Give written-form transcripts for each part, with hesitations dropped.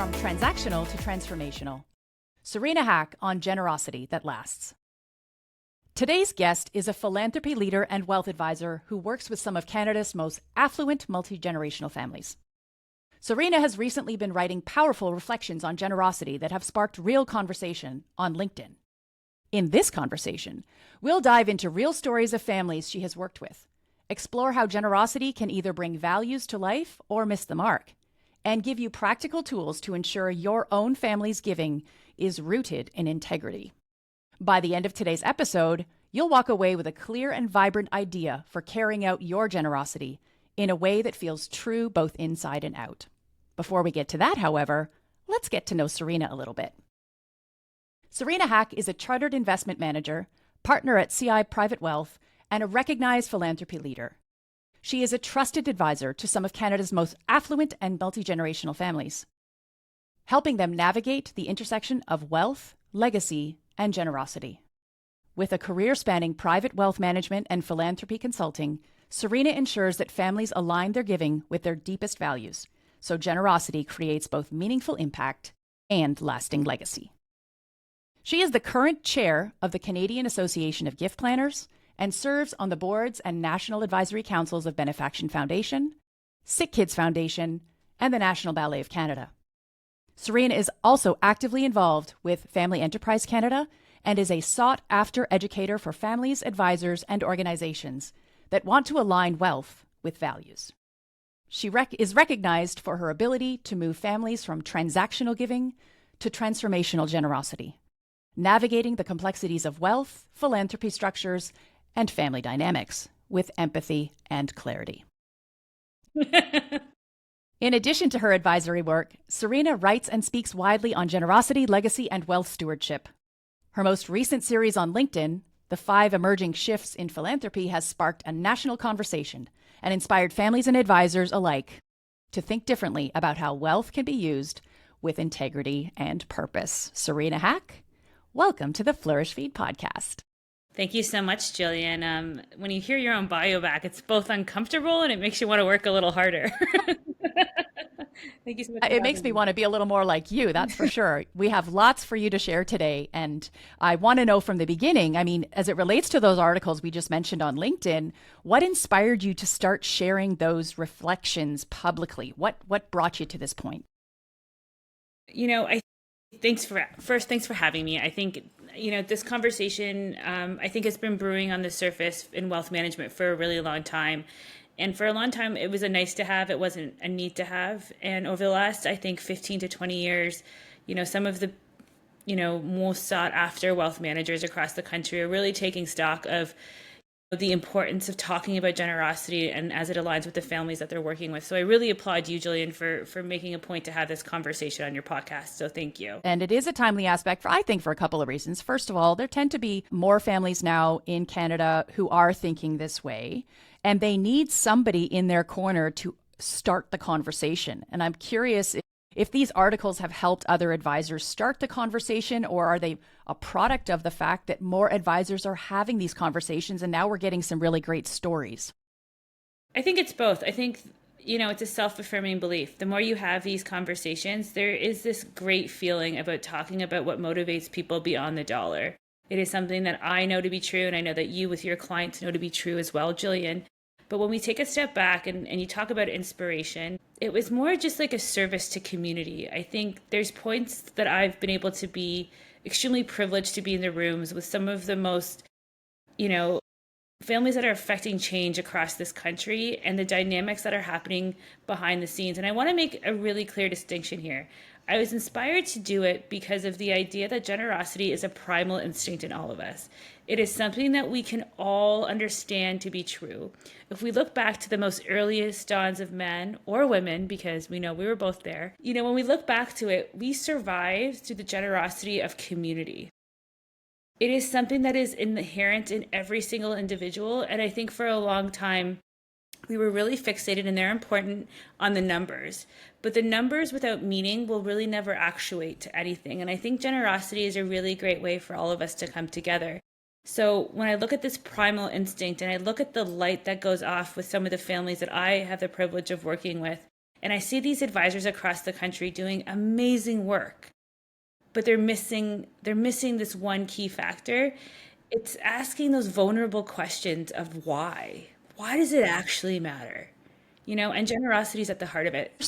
from transactional to transformational. Serena Hak on generosity that lasts. Today's guest is a philanthropy leader and wealth advisor who works with some of Canada's most affluent multi-generational families. Serena has recently been writing powerful reflections on generosity that have sparked real conversation on LinkedIn. In this conversation, we'll dive into real stories of families she has worked with, explore how generosity can either bring values to life or miss the mark, and give you practical tools to ensure your own family's giving is rooted in integrity. By the end of today's episode, you'll walk away with a clear and vibrant idea for carrying out your generosity in a way that feels true both inside and out. Before we get to that, however, let's get to know Serena a little bit. Serena Hak is a chartered investment manager, partner at CI Private Wealth, and a recognized philanthropy leader. She is a trusted advisor to some of Canada's most affluent and multi-generational families, helping them navigate the intersection of wealth, legacy, and generosity. With a career spanning private wealth management and philanthropy consulting, Serena ensures that families align their giving with their deepest values, so generosity creates both meaningful impact and lasting legacy. She is the current chair of the Canadian Association of Gift Planners and serves on the boards and national advisory councils of Benefaction Foundation, Sick Kids Foundation, and the National Ballet of Canada. Serena is also actively involved with Family Enterprise Canada and is a sought-after educator for families, advisors, and organizations that want to align wealth with values. She is recognized for her ability to move families from transactional giving to transformational generosity, navigating the complexities of wealth, philanthropy structures, and family dynamics with empathy and clarity. In addition to her advisory work, Serena writes and speaks widely on generosity, legacy, and wealth stewardship. Her most recent series on LinkedIn, The 5 Emerging Shifts in Philanthropy, has sparked a national conversation and inspired families and advisors alike to think differently about how wealth can be used with integrity and purpose. Serena Hak, welcome to the Flourish Feed podcast. Thank you so much, Jillian. When you hear your own bio back, it's both uncomfortable and it makes you want to work a little harder. Thank you so much. It makes me want to be a little more like you, that's for sure. We have lots for you to share today. And I want to know from the beginning, I mean, as it relates to those articles we just mentioned on LinkedIn, what inspired you to start sharing those reflections publicly? What brought you to this point? You know, thanks for having me. I think, this conversation, I think it's been brewing on the surface in wealth management for a really long time. And for a long time, it was a nice to have. It wasn't a need to have. And over the last, I think, 15 to 20 years, some of the, most sought after wealth managers across the country are really taking stock of the importance of talking about generosity and as it aligns with the families that they're working with. So I really applaud you, Jillian, for making a point to have this conversation on your podcast. So thank you. And it is a timely aspect for a couple of reasons. First of all, there tend to be more families now in Canada who are thinking this way, and they need somebody in their corner to start the conversation. And I'm curious if these articles have helped other advisors start the conversation, or are they a product of the fact that more advisors are having these conversations and now we're getting some really great stories? I think it's both. I think, it's a self-affirming belief. The more you have these conversations, there is this great feeling about talking about what motivates people beyond the dollar. It is something that I know to be true, and I know that you with your clients know to be true as well, Jillian. But when we take a step back and you talk about inspiration, it was more just like a service to community. I think there's points that I've been able to be extremely privileged to be in the rooms with some of the most, families that are affecting change across this country and the dynamics that are happening behind the scenes. And I want to make a really clear distinction here. I was inspired to do it because of the idea that generosity is a primal instinct in all of us. It is something that we can all understand to be true. If we look back to the most earliest dawns of men or women, because we know we were both there, when we look back to it, we survived through the generosity of community. It is something that is inherent in every single individual. And I think for a long time, we were really fixated, and they're important, on the numbers. But the numbers without meaning will really never actuate to anything. And I think generosity is a really great way for all of us to come together. So when I look at this primal instinct and I look at the light that goes off with some of the families that I have the privilege of working with, And I see these advisors across the country doing amazing work, but they're missing this one key factor. It's asking those vulnerable questions of why. Why does it actually matter? And generosity is at the heart of it.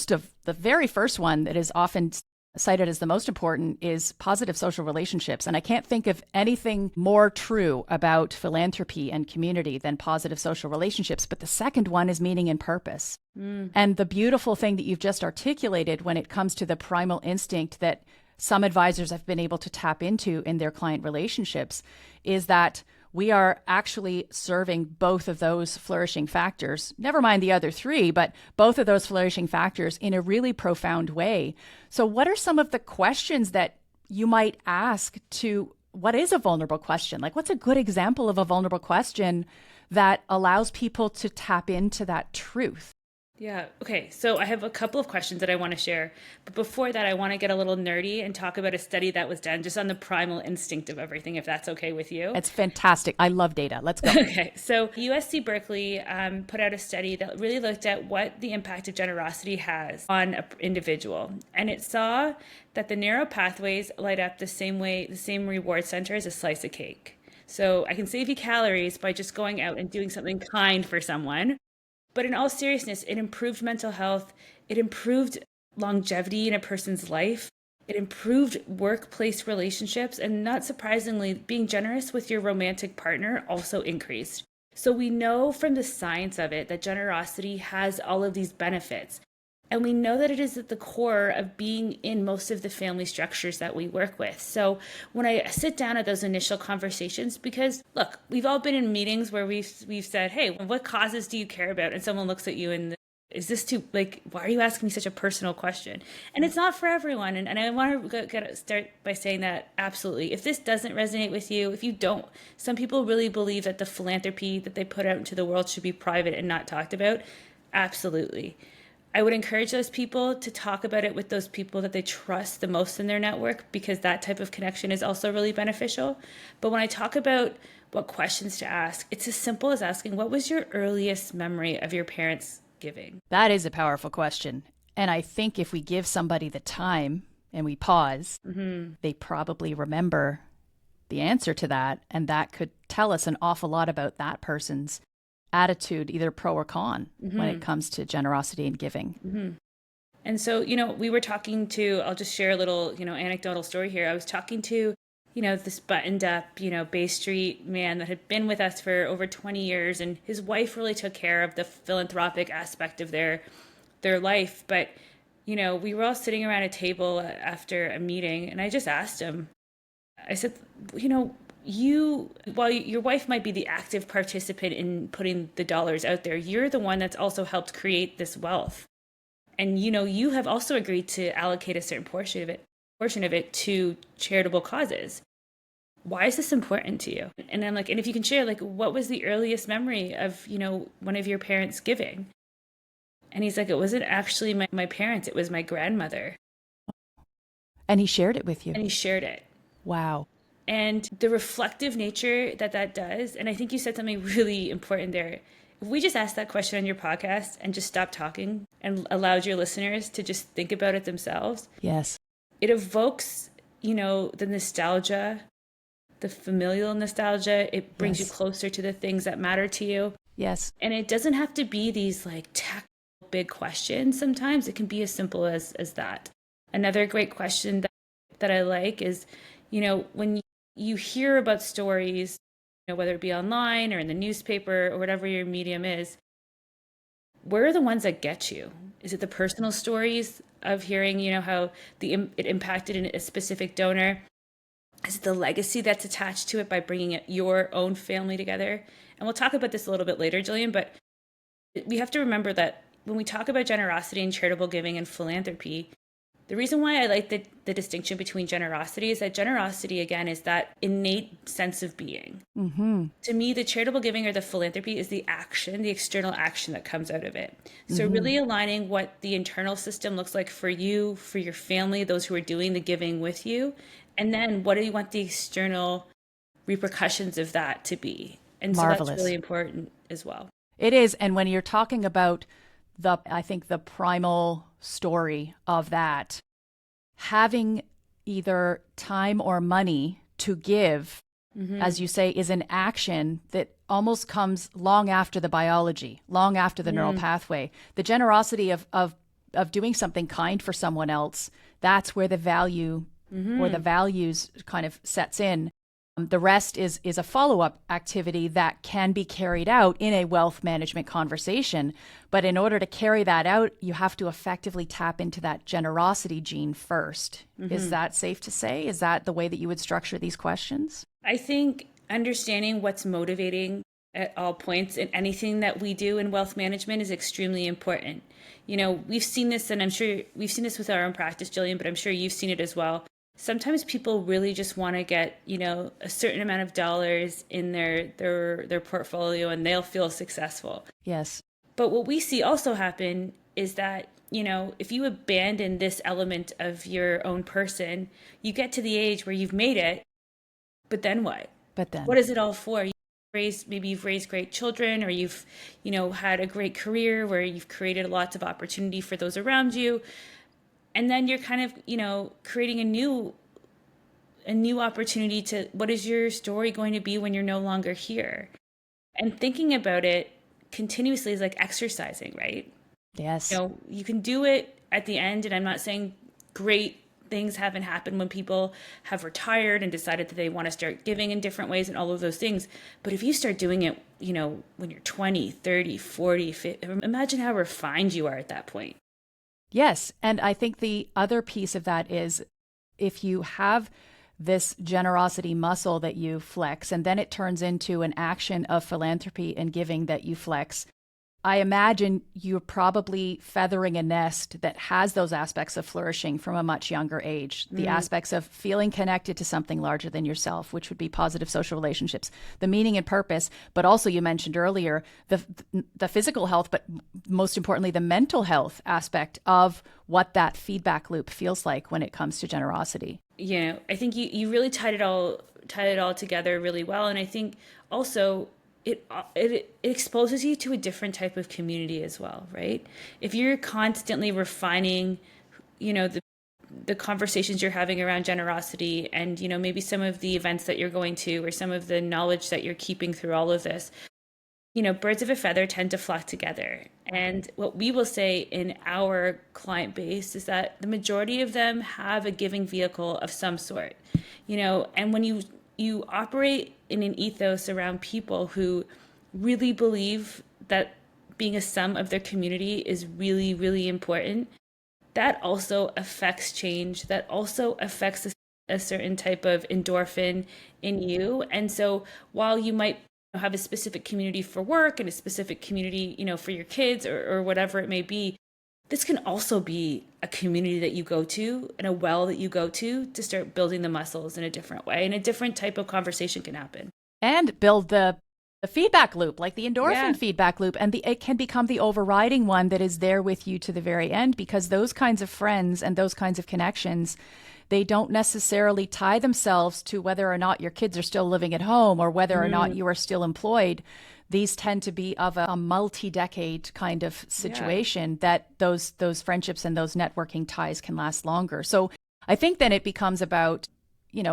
The very first one that is often cited as the most important is positive social relationships. And I can't think of anything more true about philanthropy and community than positive social relationships. But the second one is meaning and purpose. And the beautiful thing that you've just articulated when it comes to the primal instinct that some advisors have been able to tap into in their client relationships is that we are actually serving both of those flourishing factors, never mind the other three, but both of those flourishing factors in a really profound way. So what are some of the questions that you might ask to, what is a vulnerable question? Like, what's a good example of a vulnerable question that allows people to tap into that truth? Yeah. Okay. So I have a couple of questions that I want to share. But before that, I want to get a little nerdy and talk about a study that was done just on the primal instinct of everything, if that's okay with you. It's fantastic. I love data. Let's go. Okay. So USC Berkeley put out a study that really looked at what the impact of generosity has on an individual. And it saw that the neural pathways light up the same way, the same reward center as a slice of cake. So I can save you calories by just going out and doing something kind for someone. But in all seriousness, it improved mental health. It improved longevity in a person's life. It improved workplace relationships. And not surprisingly, being generous with your romantic partner also increased. So we know from the science of it that generosity has all of these benefits. And we know that it is at the core of being in most of the family structures that we work with. So when I sit down at those initial conversations, because look, we've all been in meetings where we've said, hey, what causes do you care about? And someone looks at you and is this too, like, why are you asking me such a personal question? And it's not for everyone. And I want to start by saying that absolutely, if this doesn't resonate with you, if you don't, some people really believe that the philanthropy that they put out into the world should be private and not talked about. Absolutely. I would encourage those people to talk about it with those people that they trust the most in their network, because that type of connection is also really beneficial. But when I talk about what questions to ask, it's as simple as asking, what was your earliest memory of your parents giving? That is a powerful question. And I think if we give somebody the time and we pause, they probably remember the answer to that. And that could tell us an awful lot about that person's attitude, either pro or con, when it comes to generosity and giving. And so, we were talking to, I'll just share a little, anecdotal story here. I was talking to, this buttoned up, Bay Street man that had been with us for over 20 years. And his wife really took care of the philanthropic aspect of their life. But, we were all sitting around a table after a meeting, and I just asked him, I said, while your wife might be the active participant in putting the dollars out there, you're the one that's also helped create this wealth. And, you have also agreed to allocate a certain portion of it to charitable causes. Why is this important to you? And I'm like, and if you can share, what was the earliest memory of, one of your parents giving? And he's like, it wasn't actually my parents, it was my grandmother. And he shared it with you. And he shared it. Wow. And the reflective nature that does, and I think you said something really important there. If we just asked that question on your podcast and just stopped talking and allowed your listeners to just think about it themselves. Yes. It evokes, the nostalgia, the familial nostalgia. It brings you closer to the things that matter to you. Yes. And it doesn't have to be these technical big questions. Sometimes it can be as simple as that. Another great question that I like is, when you hear about stories, whether it be online or in the newspaper or whatever your medium is, where are the ones that get you? Is it the personal stories of hearing, how it impacted a specific donor? Is it the legacy that's attached to it by bringing your own family together? And we'll talk about this a little bit later, Jillian, but we have to remember that when we talk about generosity and charitable giving and philanthropy, the reason why I like the distinction between generosity is that generosity, again, is that innate sense of being. To me, the charitable giving or the philanthropy is the action, the external action that comes out of it. So really aligning what the internal system looks like for you, for your family, those who are doing the giving with you, and then what do you want the external repercussions of that to be? And Marvelous. So that's really important as well. It is. And when you're talking about I think the primal story of that. Having either time or money to give, as you say, is an action that almost comes long after the biology, long after the neural pathway. The generosity of doing something kind for someone else, that's where the value or the values kind of sets in. The rest is a follow-up activity that can be carried out in a wealth management conversation. But in order to carry that out, you have to effectively tap into that generosity gene first. Is that safe to say? Is that the way that you would structure these questions? I think understanding what's motivating at all points in anything that we do in wealth management is extremely important. We've seen this, and I'm sure we've seen this with our own practice, Jillian, but I'm sure you've seen it as well. Sometimes people really just want to get, a certain amount of dollars in their portfolio and they'll feel successful. Yes. But what we see also happen is that, if you abandon this element of your own person, you get to the age where you've made it, but then what? But then what is it all for? Maybe you've raised great children, or you've, had a great career where you've created lots of opportunity for those around you. And then you're kind of, creating a new opportunity to, what is your story going to be when you're no longer here? And thinking about it continuously is like exercising, right? Yes. You can do it at the end, and I'm not saying great things haven't happened when people have retired and decided that they want to start giving in different ways and all of those things. But if you start doing it, when you're 20, 30, 40, 50, imagine how refined you are at that point. Yes. And I think the other piece of that is if you have this generosity muscle that you flex, and then it turns into an action of philanthropy and giving that you flex, I imagine you're probably feathering a nest that has those aspects of flourishing from a much younger age. The aspects of feeling connected to something larger than yourself, which would be positive social relationships, the meaning and purpose, but also you mentioned earlier, the physical health, but most importantly, the mental health aspect of what that feedback loop feels like when it comes to generosity. I think you really tied it all together really well. And I think also it exposes you to a different type of community as well, right? If you're constantly refining, the conversations you're having around generosity and, maybe some of the events that you're going to, or some of the knowledge that you're keeping through all of this, birds of a feather tend to flock together. And what we will say in our client base is that the majority of them have a giving vehicle of some sort, and when you operate in an ethos around people who really believe that being a sum of their community is really, really important, that also affects change. That also affects a certain type of endorphin in you. And so while you might have a specific community for work and a specific community, for your kids or whatever it may be, this can also be a community that you go to and a well that you go to start building the muscles in a different way, and a different type of conversation can happen. And build the feedback loop, like the endorphin feedback loop, and it can become the overriding one that is there with you to the very end, because those kinds of friends and those kinds of connections, they don't necessarily tie themselves to whether or not your kids are still living at home or whether or not you are still employed. These tend to be of a multi-decade kind of situation that those friendships and those networking ties can last longer. So I think then it becomes about,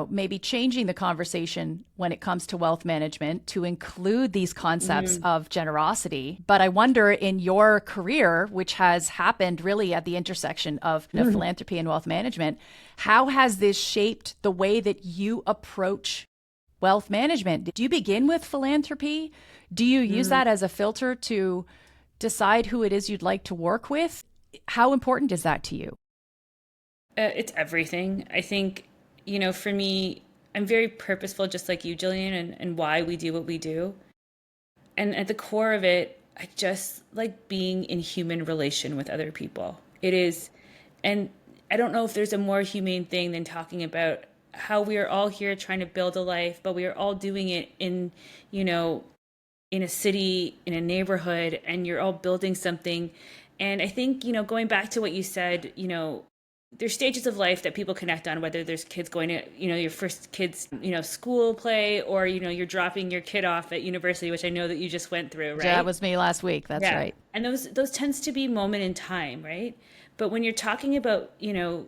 maybe changing the conversation when it comes to wealth management to include these concepts of generosity. But I wonder, in your career, which has happened really at the intersection of philanthropy and wealth management, how has this shaped the way that you approach wealth management? Do you begin with philanthropy? Do you use that as a filter to decide who it is you'd like to work with? How important is that to you? It's everything. I think, for me, I'm very purposeful, just like you, Jillian, and why we do what we do. And at the core of it, I just like being in human relation with other people. It is, and I don't know if there's a more humane thing than talking about how we are all here trying to build a life, but we are all doing it in a city, in a neighborhood, and you're all building something. And I think, going back to what you said, there's stages of life that people connect on, whether there's kids going to, your first kids, school play, or, you're dropping your kid off at university, which I know that you just went through, right? That was me last week. That's Yeah. right. And those tends to be moment in time, right? But when you're talking about,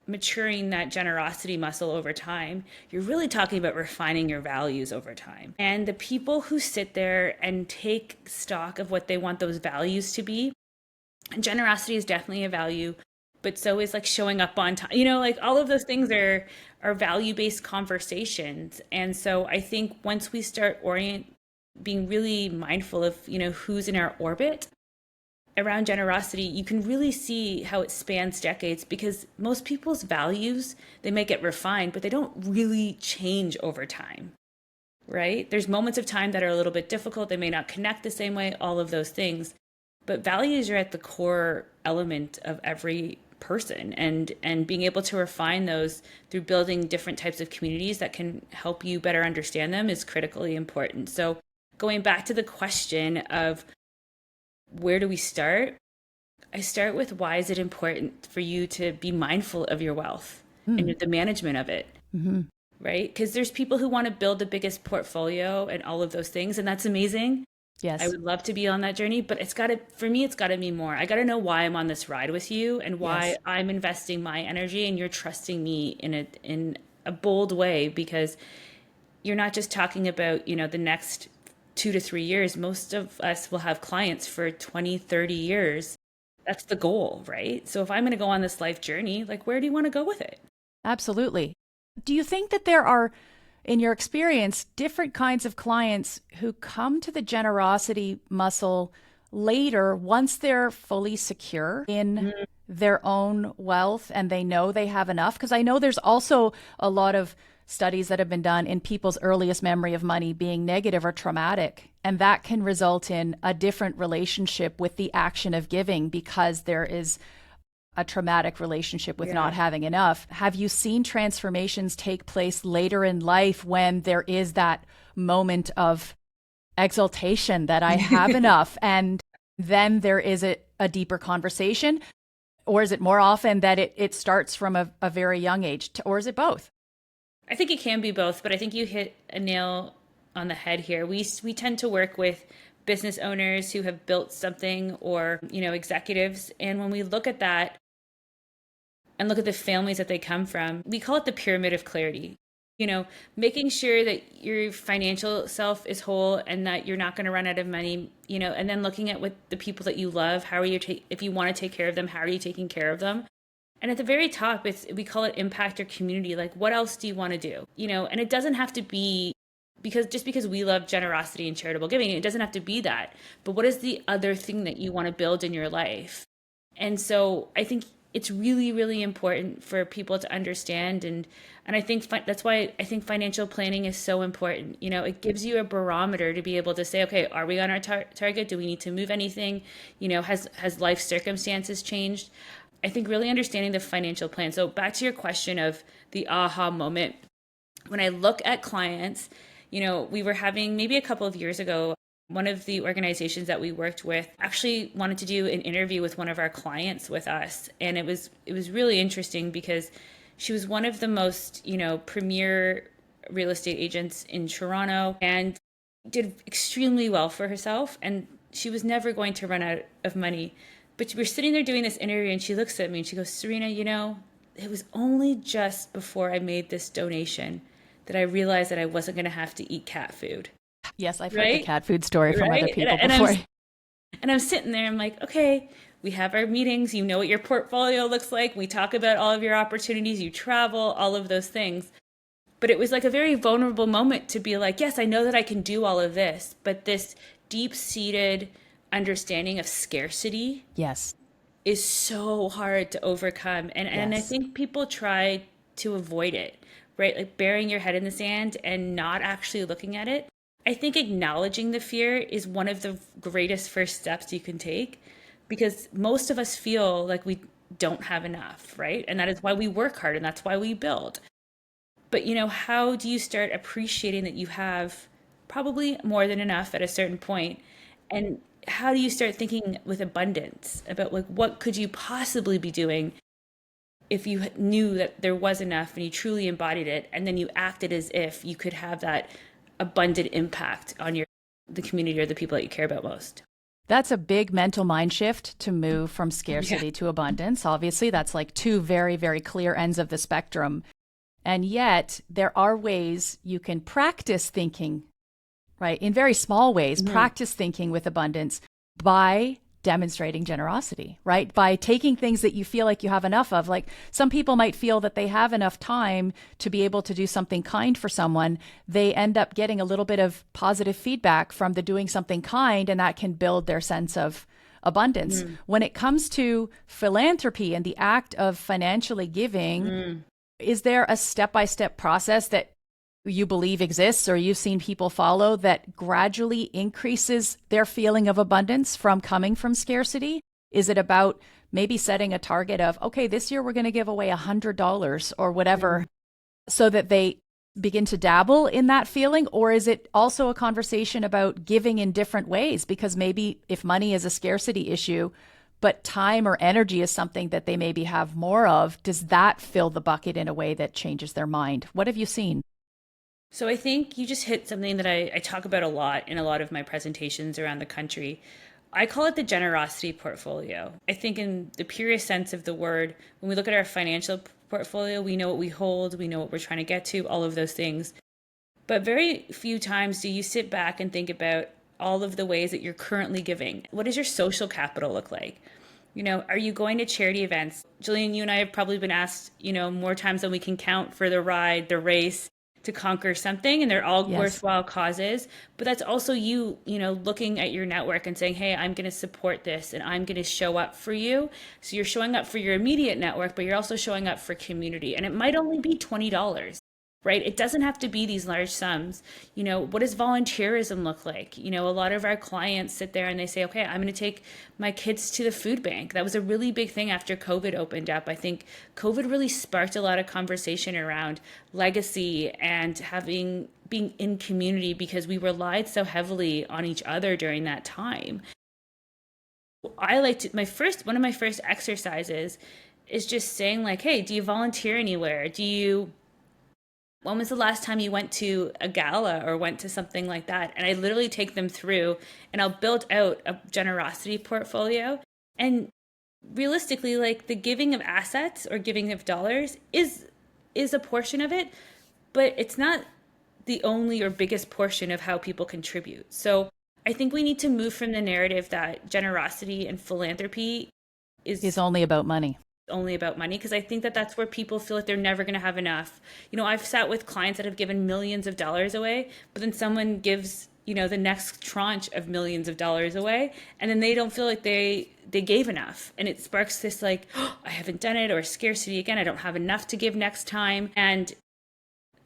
maturing that generosity muscle over time, you're really talking about refining your values over time. And the people who sit there and take stock of what they want those values to be, generosity is definitely a value, but so is like showing up on time. Like all of those things are value-based conversations. And so I think once we start being really mindful of, who's in our orbit around generosity, you can really see how it spans decades, because most people's values, they may get refined, but they don't really change over time, right? There's moments of time that are a little bit difficult. They may not connect the same way, all of those things. But values are at the core element of every person, and being able to refine those through building different types of communities that can help you better understand them is critically important. So going back to the question of where do we start? I start with, why is it important for you to be mindful of your wealth and the management of it? Right? Because there's people who want to build the biggest portfolio and all of those things, and that's amazing. Yes. I would love to be on that journey, but for me, it's got to be more. I got to know why I'm on this ride with you, and why Yes. I'm investing my energy, and you're trusting me in a bold way, because you're not just talking about, the next 2 to 3 years. Most of us will have clients for 20, 30 years. That's the goal, right? So if I'm going to go on this life journey, like, where do you want to go with it? Absolutely. Do you think that there are, in your experience, different kinds of clients who come to the generosity muscle later, once they're fully secure in their own wealth and they know they have enough? Because I know there's also a lot of studies that have been done in people's earliest memory of money being negative or traumatic, and that can result in a different relationship with the action of giving, because there is a traumatic relationship with not having enough. Have you seen transformations take place later in life when there is that moment of exaltation that I have enough, and then there is a deeper conversation? Or is it more often that it starts from a very young age, or is it both? I think it can be both, but I think you hit a nail on the head here. We tend to work with business owners who have built something, or, executives. And when we look at that and look at the families that they come from, we call it the pyramid of clarity. Making sure that your financial self is whole and that you're not going to run out of money, and then looking at what the people that you love, how are you, if you want to take care of them, how are you taking care of them? And at the very top, we call it impact or community. Like, what else do you want to do? And it doesn't have to be because we love generosity and charitable giving, it doesn't have to be that. But what is the other thing that you want to build in your life? And so I think it's really, really important for people to understand. And I think that's why I think financial planning is so important. It gives you a barometer to be able to say, okay, are we on our target? Do we need to move anything? Has life circumstances changed? I think really understanding the financial plan. So back to your question of the aha moment. When I look at clients, we were having, maybe a couple of years ago, one of the organizations that we worked with actually wanted to do an interview with one of our clients with us. And it was really interesting, because she was one of the most, premier real estate agents in Toronto, and did extremely well for herself. And she was never going to run out of money. But we're sitting there doing this interview, and she looks at me and she goes, Serena, it was only just before I made this donation that I realized that I wasn't going to have to eat cat food. Yes, I've heard the cat food story from other people And before. I'm sitting there, I'm like, okay, we have our meetings, you know what your portfolio looks like, we talk about all of your opportunities, you travel, all of those things. But it was like a very vulnerable moment to be like, yes, I know that I can do all of this, but this deep-seated understanding of scarcity, Yes, is so hard to overcome. And I yes, think people try to avoid it, right? Like burying your head in the sand and not actually looking at it. I think acknowledging the fear is one of the greatest first steps you can take, because most of us feel like we don't have enough, right? And that is why we work hard, and that's why we build. But how do you start appreciating that you have probably more than enough at a certain point? And how do you start thinking with abundance about, like, what could you possibly be doing if you knew that there was enough and you truly embodied it, and then you acted as if you could have that abundant impact on the community or the people that you care about most. That's a big mental mind shift to move from scarcity to abundance. Obviously, that's like two very, very clear ends of the spectrum. And yet, there are ways you can practice thinking, right? In very small ways, practice thinking with abundance by demonstrating generosity, right? By taking things that you feel like you have enough of. Like some people might feel that they have enough time to be able to do something kind for someone. They end up getting a little bit of positive feedback from the doing something kind, and that can build their sense of abundance. When it comes to philanthropy and the act of financially giving, is there a step-by-step process that you believe exists or you've seen people follow that gradually increases their feeling of abundance from coming from scarcity? Is it about maybe setting a target of, okay, this year we're going to give away $100 or whatever, so that they begin to dabble in that feeling? Or is it also a conversation about giving in different ways? Because maybe if money is a scarcity issue, but time or energy is something that they maybe have more of, does that fill the bucket in a way that changes their mind? What have you seen? So I think you just hit something that I talk about a lot in a lot of my presentations around the country. I call it the generosity portfolio. I think in the purest sense of the word, when we look at our financial portfolio, we know what we hold, we know what we're trying to get to, all of those things. But very few times do you sit back and think about all of the ways that you're currently giving. What does your social capital look like? Are you going to charity events? Jillian, you and I have probably been asked, more times than we can count for the ride, the race, to conquer something, and they're all worthwhile causes. But that's also you looking at your network and saying, hey, I'm going to support this and I'm going to show up for you. So you're showing up for your immediate network, but you're also showing up for community. And it might only be $20, right? It doesn't have to be these large sums. What does volunteerism look like? A lot of our clients sit there and they say, okay, I'm going to take my kids to the food bank. That was a really big thing after COVID opened up. I think COVID really sparked a lot of conversation around legacy and being in community, because we relied so heavily on each other during that time. One of my first exercises is just saying like, hey, do you volunteer anywhere? When was the last time you went to a gala or went to something like that? And I literally take them through and I'll build out a generosity portfolio. And realistically, like the giving of assets or giving of dollars is a portion of it, but it's not the only or biggest portion of how people contribute. So I think we need to move from the narrative that generosity and philanthropy is only about money. Because I think that that's where people feel like they're never going to have enough. I've sat with clients that have given millions of dollars away, but then someone gives, the next tranche of millions of dollars away, and then they don't feel like they gave enough. And it sparks this like, oh, I haven't done it, or scarcity again, I don't have enough to give next time. And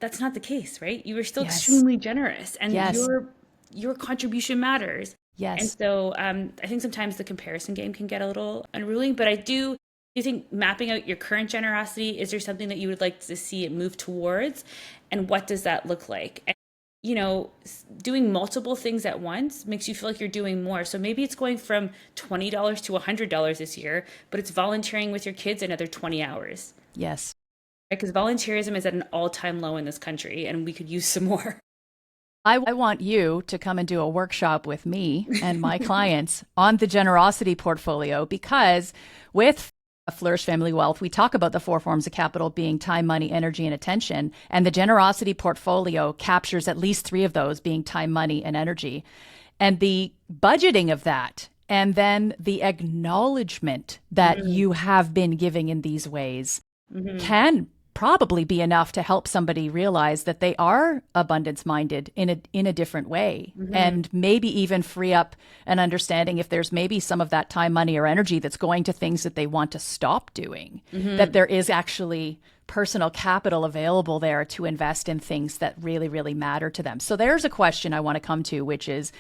that's not the case, right? You were still extremely generous, and your contribution matters. Yes. And so I think sometimes the comparison game can get a little unruly, but do you think mapping out your current generosity, is there something that you would like to see it move towards? And what does that look like? And, doing multiple things at once makes you feel like you're doing more. So maybe it's going from $20 to $100 this year, but it's volunteering with your kids another 20 hours. Yes. Because volunteerism is at an all-time low in this country, and we could use some more. I want you to come and do a workshop with me and my clients on the generosity portfolio, because with Flourish Family Wealth, we talk about the 4 forms of capital being time, money, energy, and attention. And the generosity portfolio captures at least 3 of those, being time, money, and energy. And the budgeting of that, and then the acknowledgement that you have been giving in these ways can probably be enough to help somebody realize that they are abundance minded in a different way, and maybe even free up an understanding if there's maybe some of that time, money, or energy that's going to things that they want to stop doing, that there is actually personal capital available there to invest in things that really, really matter to them. So there's a question I want to come to, which is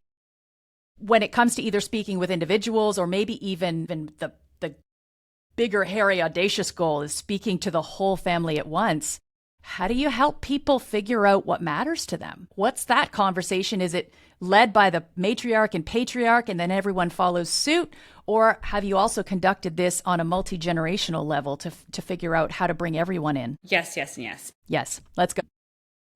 when it comes to either speaking with individuals or maybe even the bigger, hairy, audacious goal is speaking to the whole family at once. How do you help people figure out what matters to them? What's that conversation? Is it led by the matriarch and patriarch and then everyone follows suit? Or have you also conducted this on a multi-generational level to figure out how to bring everyone in? Yes, yes, and yes. Yes, let's go.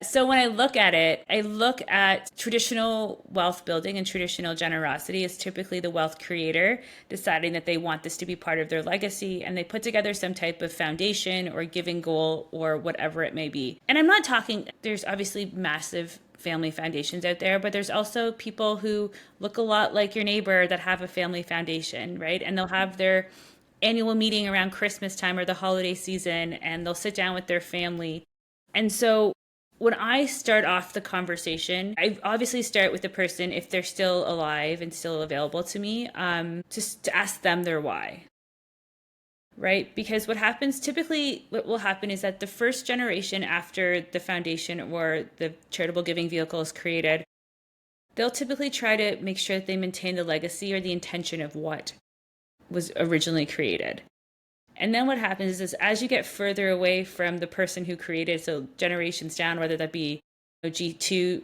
So when I look at it, I look at traditional wealth building and traditional generosity as typically the wealth creator deciding that they want this to be part of their legacy, and they put together some type of foundation or giving goal or whatever it may be. And I'm not talking, there's obviously massive family foundations out there, but there's also people who look a lot like your neighbor that have a family foundation, right? And they'll have their annual meeting around Christmas time or the holiday season, and they'll sit down with their family. And so when I start off the conversation, I obviously start with the person, if they're still alive and still available to me, just to ask them their why, right? Because what will happen is that the first generation after the foundation or the charitable giving vehicle is created, they'll typically try to make sure that they maintain the legacy or the intention of what was originally created. And then what happens is as you get further away from the person who created, so generations down, whether that be G3,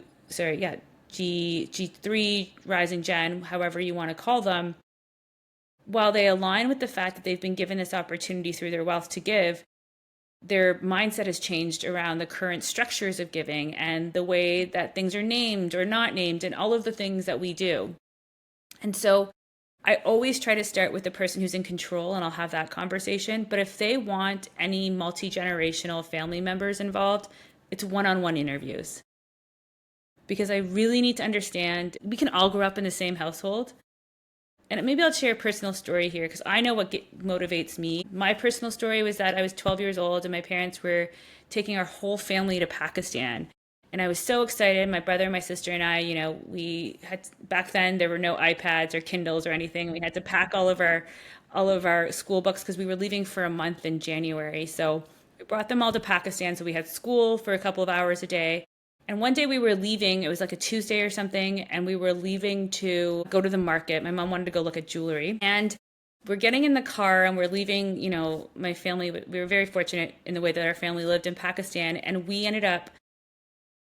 rising gen, however you want to call them, while they align with the fact that they've been given this opportunity through their wealth to give, their mindset has changed around the current structures of giving and the way that things are named or not named and all of the things that we do. And so I always try to start with the person who's in control, and I'll have that conversation. But if they want any multi-generational family members involved, it's one-on-one interviews. Because I really need to understand, we can all grow up in the same household. And maybe I'll share a personal story here because I know what motivates me. My personal story was that I was 12 years old and my parents were taking our whole family to Pakistan. And I was so excited. My brother, my sister, and I, we had, back then there were no iPads or Kindles or anything. We had to pack all of our school books because we were leaving for a month in January. So we brought them all to Pakistan. So we had school for a couple of hours a day. And one day we were leaving, it was like a Tuesday or something, and we were leaving to go to the market. My mom wanted to go look at jewelry. And we're getting in the car and we're leaving, my family, we were very fortunate in the way that our family lived in Pakistan. And we ended up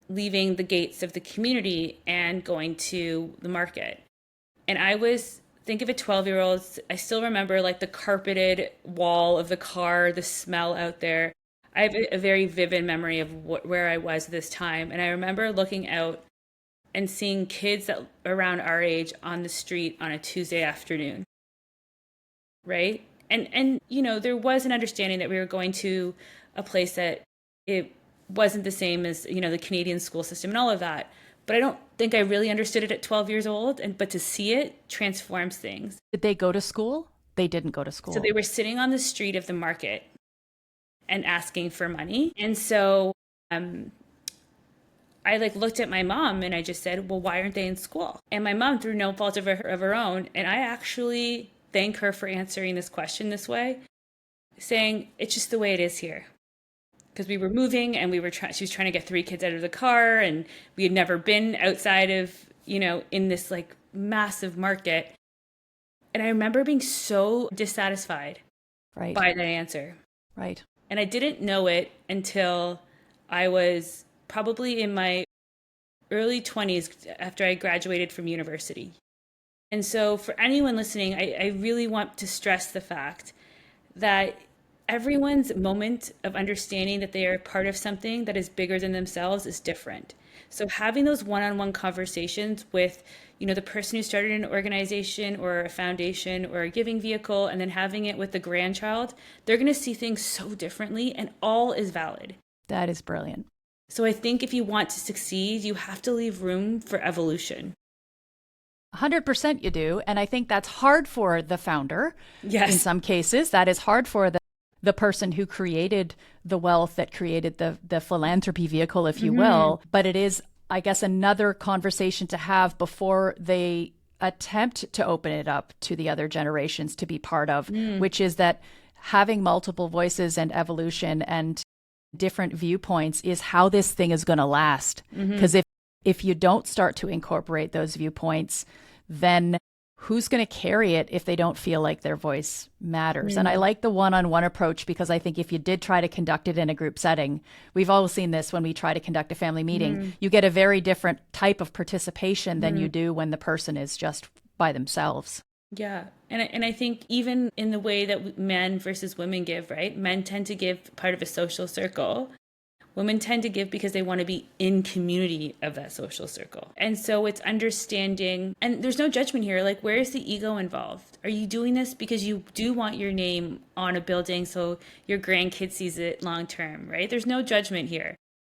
leaving the gates of the community and going to the market. And think of a 12-year-old, I still remember like the carpeted wall of the car, the smell out there. I have a very vivid memory of where I was this time. And I remember looking out and seeing kids that around our age on the street on a Tuesday afternoon, right? And there was an understanding that we were going to a place that it wasn't the same as, the Canadian school system and all of that. But I don't think I really understood it at 12 years old. But to see it transforms things. Did they go to school? They didn't go to school. So they were sitting on the street of the market and asking for money. And so I looked at my mom and I just said, well, why aren't they in school? And my mom, through no fault of her own, and I actually thank her for answering this question this way, saying, it's just the way it is here. Because we were moving and she was trying to get 3 kids out of the car, and we had never been outside of, in this massive market. And I remember being so dissatisfied by that answer. Right. And I didn't know it until I was probably in my early 20s after I graduated from university. And so for anyone listening, I really want to stress the fact that everyone's moment of understanding that they are part of something that is bigger than themselves is different. So having those one-on-one conversations with, the person who started an organization or a foundation or a giving vehicle, and then having it with the grandchild, they're going to see things so differently, and all is valid. That is brilliant. So I think if you want to succeed, you have to leave room for evolution. 100% you do. And I think that's hard for the founder. Yes. In some cases, that is hard for the person who created the wealth, that created the philanthropy vehicle, if you will. But it is, I guess, another conversation to have before they attempt to open it up to the other generations to be part of, which is that having multiple voices and evolution and different viewpoints is how this thing is going to last. Because if you don't start to incorporate those viewpoints, then who's going to carry it if they don't feel like their voice matters? And I like the one-on-one approach because I think if you did try to conduct it in a group setting, we've all seen this when we try to conduct a family meeting, you get a very different type of participation than you do when the person is just by themselves. Yeah. And I think even in the way that men versus women give, right? Men tend to give part of a social circle. Women tend to give because they want to be in community of that social circle. And so it's understanding, and there's no judgment here. Like, where is the ego involved? Are you doing this because you do want your name on a building so your grandkid sees it long term, right? There's no judgment here.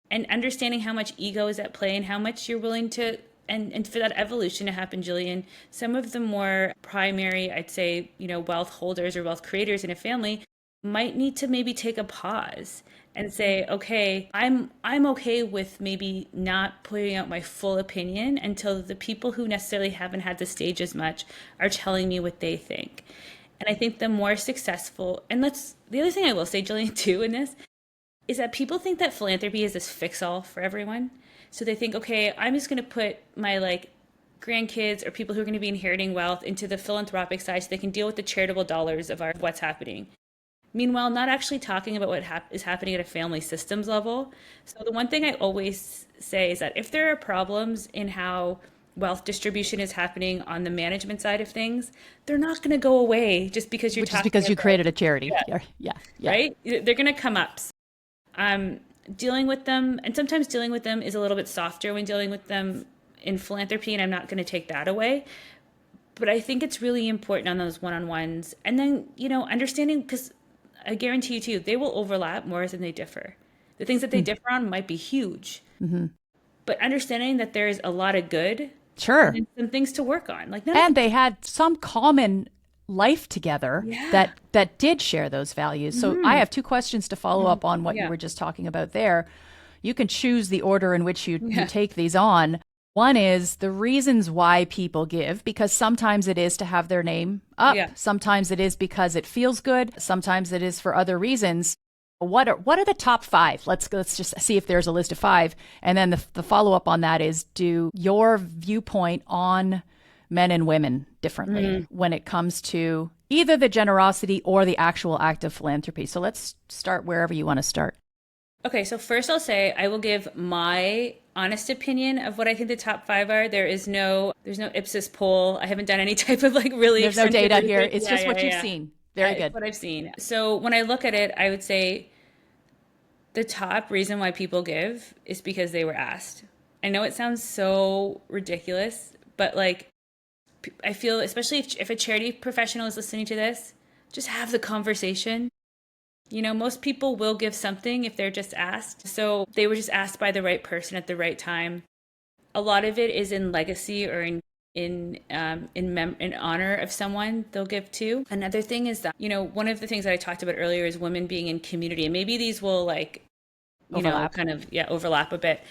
And understanding how much ego is at play and how much you're willing to, and for that evolution to happen, Jillian, some of the more primary, I'd say, wealth holders or wealth creators in a family might need to maybe take a pause and say, okay, I'm okay with maybe not putting out my full opinion until the people who necessarily haven't had the stage as much are telling me what they think. And I think the more successful, and the other thing I will say, Jillian, too, in this, is that people think that philanthropy is this fix-all for everyone. So they think, okay, I'm just going to put my grandkids or people who are going to be inheriting wealth into the philanthropic side so they can deal with the charitable dollars of what's happening. Meanwhile, not actually talking about what is happening at a family systems level. So the one thing I always say is that if there are problems in how wealth distribution is happening on the management side of things, they're not going to go away just because you're talking because you created a charity. Yeah. Right? They're going to come up. Dealing with them, and sometimes dealing with them is a little bit softer when dealing with them in philanthropy, and I'm not going to take that away. But I think it's really important on those one-on-ones. And then, understanding, because I guarantee you too, they will overlap more than they differ. The things that they differ on might be huge, but understanding that there is a lot of good, sure, and some things to work on. And they had some common life together that did share those values. So I have two questions to follow up on what you were just talking about there. You can choose the order in which you take these on. One is the reasons why people give, because sometimes it is to have their name up. Yeah. Sometimes it is because it feels good. Sometimes it is for other reasons. What are the top 5? Let's just see if there's a list of 5. And then the follow-up on that is, do your viewpoint on men and women differently when it comes to either the generosity or the actual act of philanthropy. So let's start wherever you want to start. Okay, so first I'll say I will give my honest opinion of what I think the top 5 are. There's no Ipsos poll. I haven't done any type of really. There's no data here. It's just what you've seen. Very good. What I've seen. So when I look at it, I would say the top reason why people give is because they were asked. I know it sounds so ridiculous, but I feel, especially if a charity professional is listening to this, just have the conversation. Most people will give something if they're just asked. So they were just asked by the right person at the right time. A lot of it is in legacy or in honor of someone they'll give to. Another thing is that, one of the things that I talked about earlier is women being in community. And maybe these will overlap. Overlap a bit.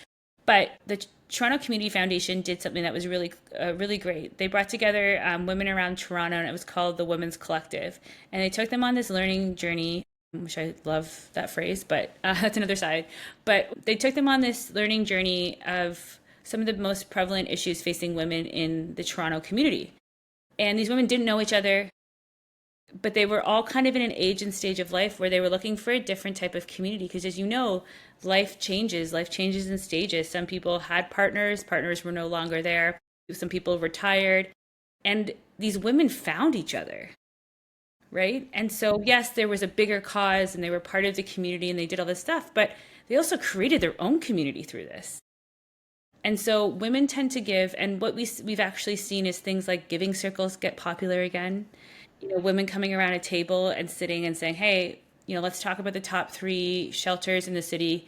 But the Toronto Community Foundation did something that was really, really great. They brought together women around Toronto, and it was called the Women's Collective. And they took them on this learning journey, which I love that phrase, but that's another side. But they took them on this learning journey of some of the most prevalent issues facing women in the Toronto community. And these women didn't know each other, but they were all kind of in an age and stage of life where they were looking for a different type of community. Because as you know, life changes in stages. Some people had partners were no longer there. Some people retired. And these women found each other, right? And so, yes, there was a bigger cause and they were part of the community and they did all this stuff, but they also created their own community through this. And so women tend to give, and what we've actually seen is things like giving circles get popular again. Women coming around a table and sitting and saying, hey, let's talk about the top 3 shelters in the city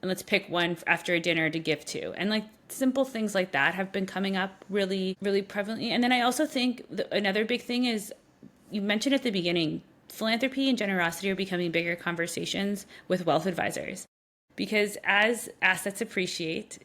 and let's pick one after a dinner to give to. And simple things like that have been coming up really, really prevalently. And then I also think another big thing is, you mentioned at the beginning, philanthropy and generosity are becoming bigger conversations with wealth advisors. Because as assets appreciate,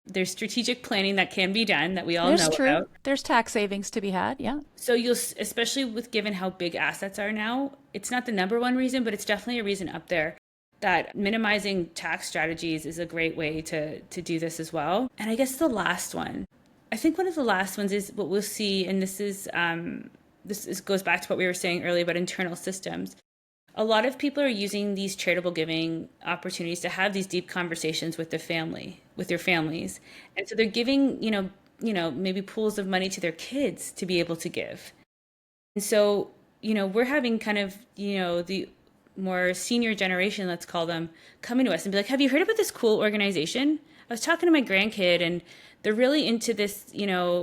there's strategic planning that can be done that we all know about. There's tax savings to be had, yeah. So you'll, especially with given how big assets are now, it's not the number one reason, but it's definitely a reason up there that minimizing tax strategies is a great way to do this as well. And I guess the last one, I think one of the last ones is what we'll see, and goes back to what we were saying earlier about internal systems. A lot of people are using these charitable giving opportunities to have these deep conversations with their families. And so they're giving, maybe pools of money to their kids to be able to give. And so, we're having kind of, the more senior generation, let's call them, coming to us and be like, have you heard about this cool organization? I was talking to my grandkid and they're really into this,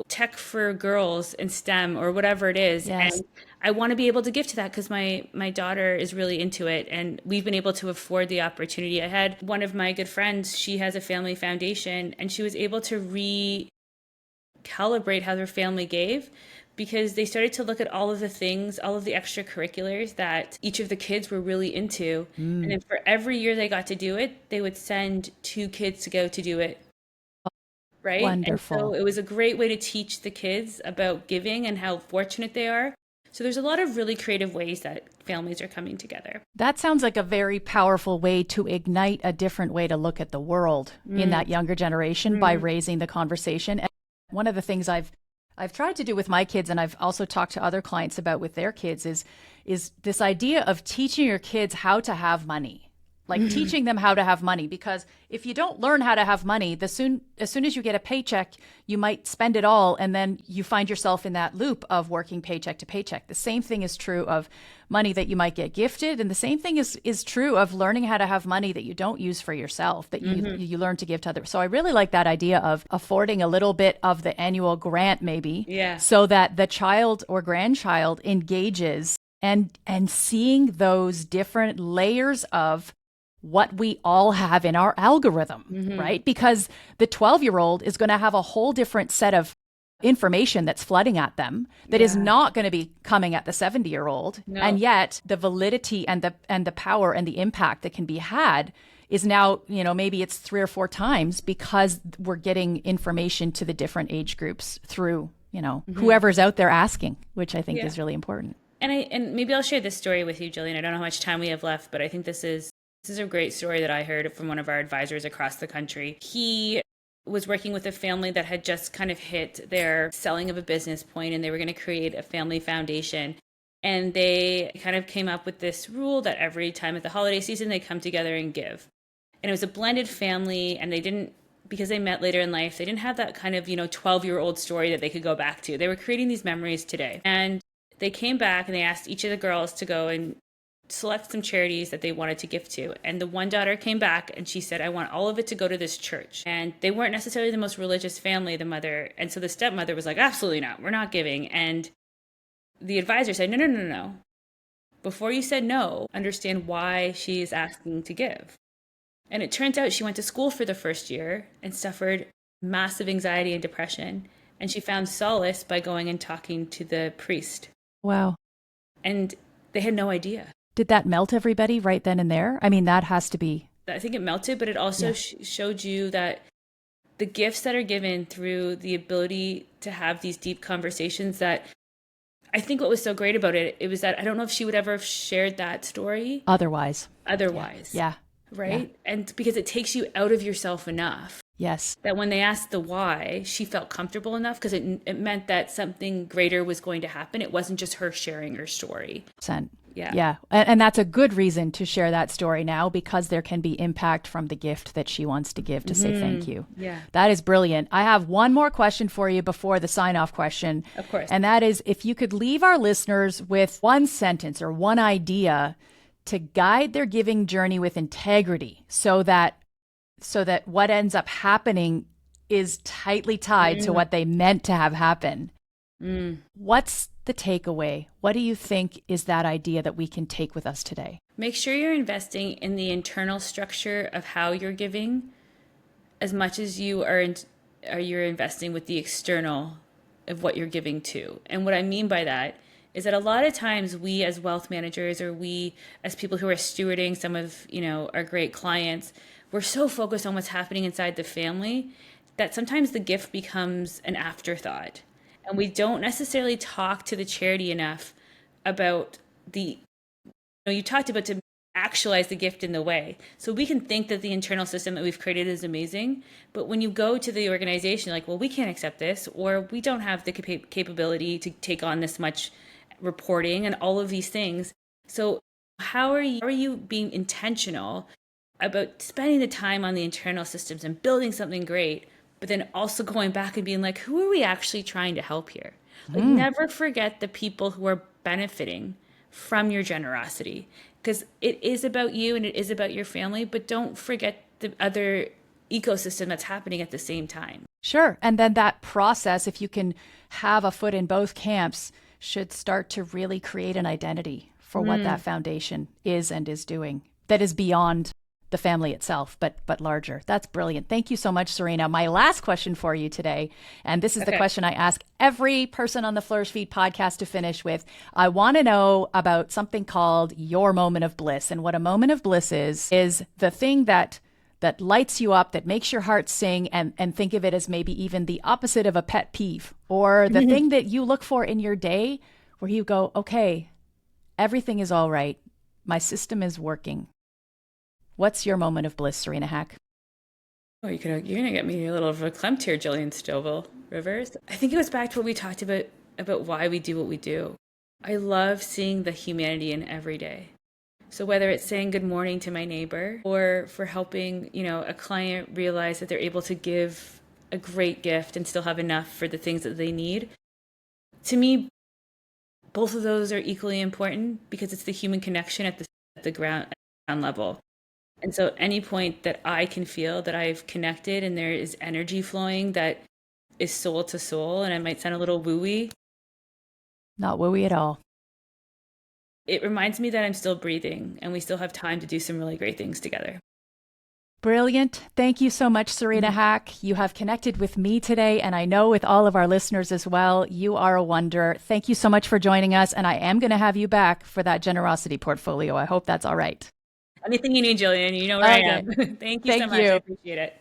tech for girls and STEM or whatever it is. Yes. And I want to be able to give to that because my daughter is really into it. And we've been able to afford the opportunity. I had one of my good friends, she has a family foundation, and she was able to recalibrate how their family gave because they started to look at all of the things, all of the extracurriculars that each of the kids were really into. And then for every year they got to do it, they would send 2 kids to go to do it. Right? Wonderful. And so it was a great way to teach the kids about giving and how fortunate they are. So there's a lot of really creative ways that families are coming together. That sounds like a very powerful way to ignite a different way to look at the world in that younger generation by raising the conversation. And one of the things I've tried to do with my kids, and I've also talked to other clients about with their kids, is this idea of teaching your kids how to have money. Like teaching them how to have money, because if you don't learn how to have money, as soon as you get a paycheck, you might spend it all, and then you find yourself in that loop of working paycheck to paycheck. The same thing is true of money that you might get gifted, and the same thing is true of learning how to have money that you don't use for yourself, that you learn to give to others. So I really like that idea of affording a little bit of the annual grant, maybe, so that the child or grandchild engages and seeing those different layers of what we all have in our algorithm, right? Because the 12-year-old is going to have a whole different set of information that's flooding at them that is not going to be coming at the 70-year-old. No. And yet the validity and the power and the impact that can be had is now, maybe it's 3 or 4 times because we're getting information to the different age groups through, whoever's out there asking, which I think is really important. And maybe I'll share this story with you, Jillian. I don't know how much time we have left, but I think this is a great story that I heard from one of our advisors across the country. He was working with a family that had just kind of hit their selling of a business point, and they were going to create a family foundation. And they kind of came up with this rule that every time at the holiday season, they come together and give. And it was a blended family, and because they met later in life, they didn't have that kind of, 12-year-old story that they could go back to. They were creating these memories today. And they came back and they asked each of the girls to go and select some charities that they wanted to give to. And the one daughter came back and she said, I want all of it to go to this church. And they weren't necessarily the most religious family, the mother. And so the stepmother was like, absolutely not. We're not giving. And the advisor said, no. Before you said no, understand why she is asking to give. And it turns out she went to school for the first year and suffered massive anxiety and depression. And she found solace by going and talking to the priest. Wow. And they had no idea. Did that melt everybody right then and there? I mean, that has to be. I think it melted, but it also showed you that the gifts that are given through the ability to have these deep conversations, that I think what was so great about it was that I don't know if she would ever have shared that story Otherwise. Yeah. Right? Yeah. And because it takes you out of yourself enough. Yes. That when they asked the why, she felt comfortable enough because it meant that something greater was going to happen. It wasn't just her sharing her story. Yeah. And that's a good reason to share that story now, because there can be impact from the gift that she wants to give to say thank you. Yeah. That is brilliant. I have one more question for you before the sign-off question. Of course. And that is, if you could leave our listeners with one sentence or one idea to guide their giving journey with integrity so that what ends up happening is tightly tied to what they meant to have happen. What's the takeaway? What do you think is that idea that we can take with us today? Make sure you're investing in the internal structure of how you're giving as much as you're investing with the external of what you're giving to. And what I mean by that is that a lot of times we as wealth managers, or we as people who are stewarding some of, our great clients, we're so focused on what's happening inside the family that sometimes the gift becomes an afterthought. And we don't necessarily talk to the charity enough about you talked about to actualize the gift in the way. So we can think that the internal system that we've created is amazing, but when you go to the organization, like, well, we can't accept this, or we don't have the capability to take on this much reporting and all of these things. So how are you being intentional about spending the time on the internal systems and building something great, but then also going back and being like, who are we actually trying to help here? Like, never forget the people who are benefiting from your generosity, because it is about you and it is about your family, but don't forget the other ecosystem that's happening at the same time. Sure. And then that process, if you can have a foot in both camps, should start to really create an identity for what that foundation is and is doing that is beyond the family itself, but larger. That's brilliant. Thank you so much, Serena. My last question for you today, and this is the question I ask every person on the Flourish Feed podcast to finish with. I want to know about something called your moment of bliss. And what a moment of bliss is the thing that lights you up, that makes your heart sing, and think of it as maybe even the opposite of a pet peeve, or the thing that you look for in your day where you go, okay, everything is all right. My system is working. What's your moment of bliss, Serena Hak? Oh, you're gonna get me a little verklempt here, Jillian Stovall Rivers. I think it goes back to what we talked about why we do what we do. I love seeing the humanity in every day. So whether it's saying good morning to my neighbor, or for helping, a client realize that they're able to give a great gift and still have enough for the things that they need, to me, both of those are equally important, because it's the human connection at the ground level. And so any point that I can feel that I've connected and there is energy flowing that is soul to soul, and I might sound a little wooey. Not wooey at all. It reminds me that I'm still breathing and we still have time to do some really great things together. Brilliant. Thank you so much, Serena Hak. You have connected with me today, and I know with all of our listeners as well. You are a wonder. Thank you so much for joining us, and I am going to have you back for that generosity portfolio. I hope that's all right. Anything you need, Jillian, you know where I am. Thank you so much. I appreciate it.